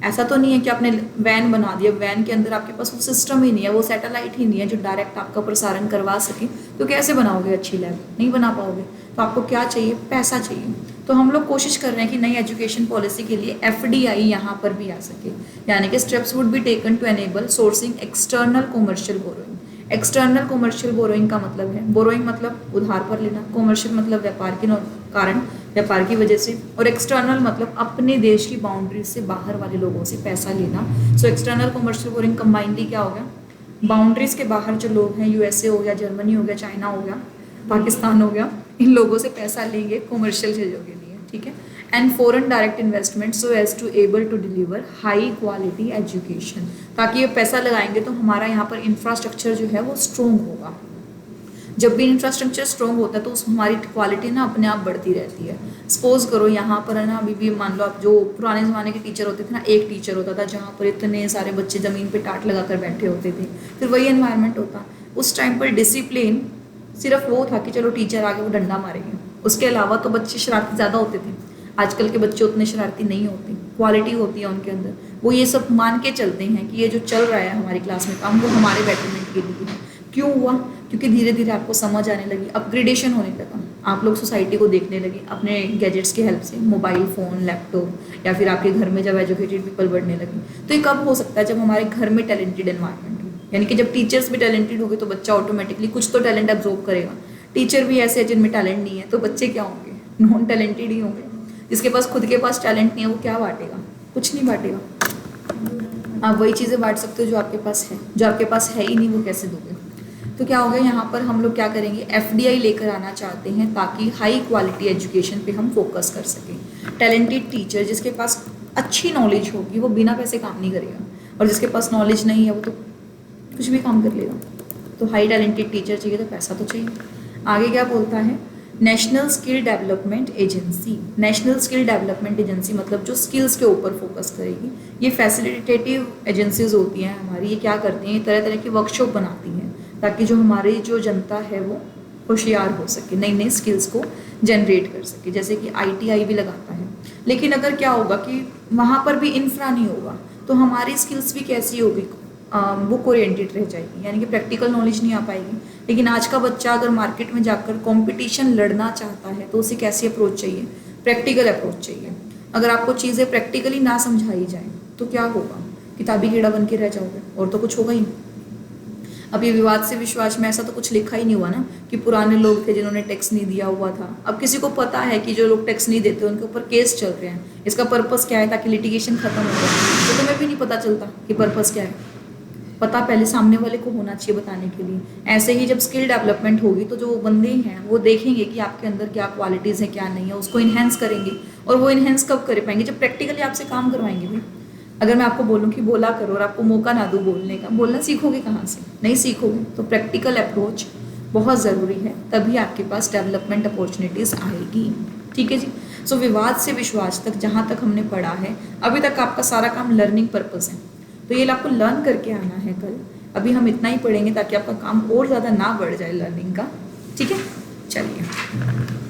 ऐसा तो नहीं है कि आपने वैन बना दिया, वैन के अंदर आपके पास वो सिस्टम ही नहीं है, वो सैटेलाइट ही नहीं है जो डायरेक्ट आपका प्रसारण करवा सके, तो कैसे बनाओगे अच्छी लैब, नहीं बना पाओगे। तो आपको क्या चाहिए, पैसा चाहिए। तो हम लोग कोशिश कर रहे हैं कि नई एजुकेशन पॉलिसी के लिए FDI यहाँ पर भी आ सके, यानी कि steps would be taken to enable sourcing external commercial borrowing. External commercial borrowing का मतलब है, बोरोइंग मतलब उधार पर लेना, कॉमर्शियल मतलब व्यापार के कारण, व्यापार की वजह से, और एक्सटर्नल मतलब अपने देश की बाउंड्री से बाहर वाले लोगों से पैसा लेना। So external commercial borrowing combinedly क्या हो गया, बाउंड्रीज के बाहर जो लोग हैं, USA हो गया, जर्मनी हो गया, चाइना हो गया, पाकिस्तान हो गया, इन लोगों से पैसा लेंगे कॉमर्शियल चीज़ों के लिए, ठीक है। And foreign direct investment so as to able to deliver high quality education, ताकि ये पैसा लगाएंगे तो हमारा यहाँ पर इंफ्रास्ट्रक्चर जो है वो स्ट्रॉन्ग होगा। जब भी इंफ्रास्ट्रक्चर स्ट्रॉन्ग होता है तो उस हमारी क्वालिटी ना अपने आप बढ़ती रहती है। सपोज करो यहाँ पर है ना, अभी भी मान लो आप, जो पुराने ज़माने के टीचर होते थे ना, एक टीचर होता था जहाँ पर इतने सारे बच्चे ज़मीन पे टाट लगा कर बैठे होते थे, फिर वही एनवायरनमेंट होता। उस टाइम पर डिसिप्लिन सिर्फ वो था कि चलो टीचर आगे वो डंडा मारेंगे, उसके अलावा तो बच्चे शरारती ज़्यादा होते थे। आजकल के बच्चे उतने शरारती नहीं होते, क्वालिटी होती है उनके अंदर, वो ये सब मान के चलते हैं कि ये जो चल रहा है हमारी क्लास में काम, वो हमारे बेटरमेंट के लिए है। क्यों हुआ, क्योंकि धीरे धीरे आपको समझ आने लगी, अपग्रेडेशन होने लगा, आप लोग सोसाइटी को देखने लगे अपने गैजेट्स की हेल्प से, मोबाइल फ़ोन, लैपटॉप, या फिर आपके घर में जब एजुकेटेड पीपल बढ़ने लगे। तो ये कब हो सकता है, जब हमारे घर में टैलेंटेड एनवायरनमेंट हो, यानी कि जब टीचर्स भी टैलेंटेड होंगे तो बच्चा ऑटोमेटिकली कुछ तो टैलेंट एब्जॉर्ब करेगा। टीचर भी ऐसे हैं जिनमें टैलेंट नहीं है, तो बच्चे क्या होंगे, नॉन टैलेंटेड ही होंगे। जिसके पास खुद के पास टैलेंट नहीं है वो क्या बांटेगा, कुछ नहीं बांटेगा। आप वही चीज़ें बांट सकते हो जो आपके पास है, जो आपके पास है ही नहीं वो कैसे दोगे। तो क्या होगा, यहाँ पर हम लोग क्या करेंगे, FDI लेकर आना चाहते हैं ताकि हाई क्वालिटी एजुकेशन पे हम फोकस कर सकें। टैलेंटेड टीचर जिसके पास अच्छी नॉलेज होगी वो बिना पैसे काम नहीं करेगा, और जिसके पास नॉलेज नहीं है वो तो कुछ भी काम कर लेगा। तो हाई टैलेंटेड टीचर चाहिए तो पैसा तो चाहिए। आगे क्या बोलता है, national skill development agency. National skill development agency मतलब जो स्किल्स के ऊपर फोकस करेगी। ये फैसिलिटेटिव एजेंसीज होती हैं हमारी, ये क्या करती हैं, तरह तरह की वर्कशॉप बनाती हैं ताकि जो हमारी जो जनता है वो होशियार हो सके, नई नई स्किल्स को जनरेट कर सके। जैसे कि ITI भी लगाता है, लेकिन अगर क्या होगा कि वहाँ पर भी इंफ्रा नहीं होगा तो हमारी स्किल्स भी कैसी होगी, बुक ओरिएंटेड रह जाएगी, यानी कि प्रैक्टिकल नॉलेज नहीं आ पाएगी। लेकिन आज का बच्चा अगर मार्केट में जाकर कंपटीशन लड़ना चाहता है तो उसे कैसी अप्रोच चाहिए, प्रैक्टिकल अप्रोच चाहिए। अगर आपको चीज़ें प्रैक्टिकली ना समझाई जाए तो क्या होगा, किताबी कीड़ा बन के रह जाओगे, और तो कुछ होगा ही नहीं। अब ये विवाद से विश्वास में ऐसा तो कुछ लिखा ही नहीं हुआ ना कि पुराने लोग थे जिन्होंने टैक्स नहीं दिया हुआ था। अब किसी को पता है कि जो लोग टैक्स नहीं देते उनके ऊपर केस चल रहे हैं। इसका पर्पस क्या है, ताकि लिटिगेशन खत्म हो जाए। तो तुम्हें भी नहीं पता चलता कि पर्पस क्या है, पता पहले सामने वाले को होना चाहिए बताने के लिए। ऐसे ही जब स्किल डेवलपमेंट होगी तो जो बंदे हैं वो देखेंगे कि आपके अंदर क्या क्वालिटीज़ हैं क्या नहीं है, उसको इन्हेंस करेंगे। और वो इन्हेंस कब कर पाएंगे, जब प्रैक्टिकली आपसे काम करवाएंगे भाई। अगर मैं आपको बोलूँ कि बोला करो और आपको मौका ना दूँ बोलने का, बोलना सीखोगे कहाँ से, नहीं सीखोगे। तो प्रैक्टिकल अप्रोच बहुत ज़रूरी है, तभी आपके पास डेवलपमेंट अपॉर्चुनिटीज़ आएगी। ठीक है जी। सो विवाद से विश्वास तक जहाँ तक हमने पढ़ा है, अभी तक आपका सारा काम लर्निंग पर्पस है, तो ये आपको लर्न करके आना है कल। अभी हम इतना ही पढ़ेंगे ताकि आपका काम और ज़्यादा ना बढ़ जाए लर्निंग का। ठीक है, चलिए।